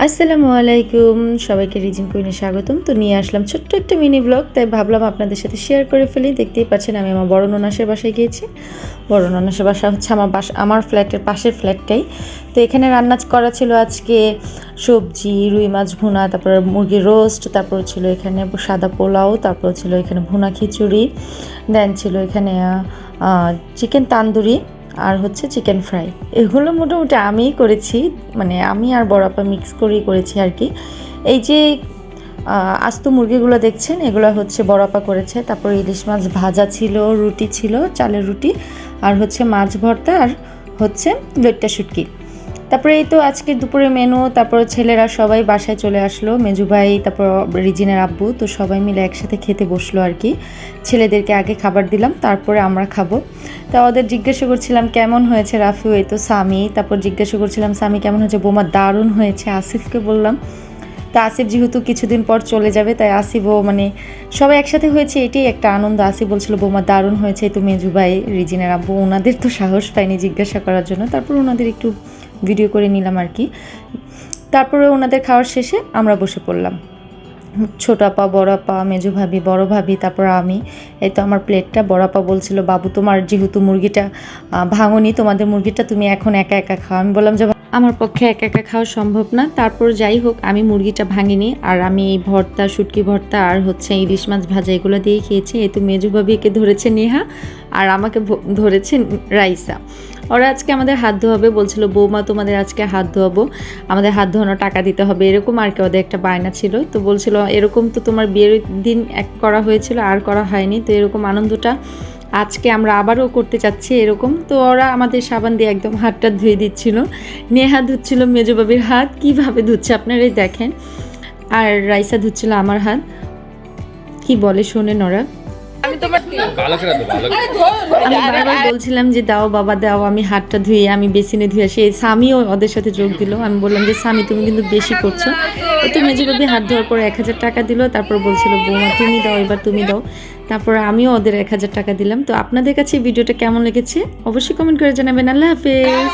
আসসালামু আলাইকুম, সবাইকে রিজিন কুইনে স্বাগতম। তো নিয়ে আসলাম ছোট্ট একটা মিনি ব্লগ, তাই ভাবলাম আপনাদের সাথে শেয়ার করে ফেলি। দেখতেই পাচ্ছেন আমি আমার বড় ননাসের বাসায় গিয়েছি। বড় ননাসের বাসা হচ্ছে আমার ফ্ল্যাটের পাশের ফ্ল্যাটটাই। তো এখানে রান্না করা ছিল আজকে সবজি, রুই মাছ ভুনা, তারপর মুরগির রোস্ট, তারপর ছিল এখানে সাদা পোলাও, তারপর ছিল এখানে ভুনা খিচুড়ি, দেন ছিল এখানে চিকেন তান্দুরি আর হচ্ছে চিকেন ফ্রাই। এগুলো মোটামুটি আমিই করেছি, মানে আমি আর বড় আপা মিক্স করেই করেছি আর কি। এই যে আস্ত মুরগিগুলো দেখছেন, এগুলো হচ্ছে বড় আপা করেছে। তারপর ইলিশ মাছ ভাজা ছিল, রুটি ছিল, চালের রুটি, আর হচ্ছে মাছ ভর্তা, আর হচ্ছে লইট্টা শুটকি। তারপরে এই তো আজকের দুপুরের মেনু। তারপর ছেলেরা সবাই বাসায় চলে আসলো, মেজু ভাই, তারপর রিজিনের আব্বু, তো সবাই মিলে একসাথে খেতে বসলো আর কি। ছেলেদেরকে আগে খাবার দিলাম, তারপরে আমরা খাবো। তা ওদের জিজ্ঞাসা করছিলাম কেমন হয়েছে রাফিও, এই তো সামি। তারপর জিজ্ঞাসা করছিলাম সামি কেমন হয়েছে, বোমা দারুণ হয়েছে। আসিফকে বললাম, তা আসিফ যেহেতু কিছুদিন পর চলে যাবে, তাই আসিফও মানে সবাই একসাথে হয়েছে, এটাই একটা আনন্দ। আসিফ বলছিল বোমা দারুণ হয়েছে। তো মেজু ভাই, রিজিনের আব্বু, ওনাদের তো সাহস পায়নি জিজ্ঞাসা করার জন্য। তারপর ওনাদের একটু ভিডিও করে নিলাম আর কি। তারপরে ওনাদের খাওয়ার শেষে আমরা বসে পড়লাম, ছোট আপা, বড় আপা, মেজু ভাবি, বড় ভাবি, তারপর আমি। এই তো আমার প্লেটটা। বড় আপা বলছিল বাবু তোমার যেহেতু মুরগিটা ভাঙনি, তোমাদের মুরগিটা তুমি এখন একা একা খাও। আমি বললাম যে আমার পক্ষে একা একা খাওয়া সম্ভব না। তারপর যাই হোক, আমি মুরগিটা ভাঙিনি, আর আমি এই ভর্তা, শুটকি ভর্তা আর হচ্ছে ইলিশ মাছ ভাজা এগুলো দিয়েই খেয়েছি। এই তো মেজু ভাবিকে ধরেছে নেহা, আর আমাকে ধরেছে রাইসা। ওরা আজকে আমাদের হাত ধোয়াবে, বলছিল বৌমা তোমাদের আজকে হাত ধোয়াবো, আমাদের হাত ধোয়ানোর টাকা দিতে হবে, এরকম আর কি ওদের একটা বায়না ছিল। তো বলছিল এরকম তো তোমার বিয়ের দিন এক করা হয়েছিল, আর করা হয়নি, তো এরকম আনন্দটা আজকে আমরা আবারও করতে চাচ্ছি এরকম। তো ওরা আমাদের সাবান দিয়ে একদম হাতটা ধুয়ে দিচ্ছিল। নেহা ধুচ্ছিল মেজো বাবির হাত, কীভাবে ধুচ্ছে আপনারাই দেখেন, আর রাইসা ধুচ্ছিল আমার হাত। কি বলে শোনেন ওরা। আমি বারবার বলছিলাম যে দাও বাবা দাও, আমি হাতটা ধুয়ে আমি বেসিনে ধুয়ে আসি। স্বামীও ওদের সাথে যোগ দিল। আমি বললাম যে স্বামী তুমি কিন্তু বেশি করছো। তো মেজো বাবি হাত ধোয়ার পর 1000 টাকা দিল। তারপর বলছিল বৌমা তুমি দাও, এবার তুমি দাও। তারপর আমিও ওদের 1000 টাকা দিলাম। তো আপনাদের কাছে ভিডিওটা কেমন লেগেছে অবশ্যই কমেন্ট করে জানাবেন। আল্লাহ হাফেজ।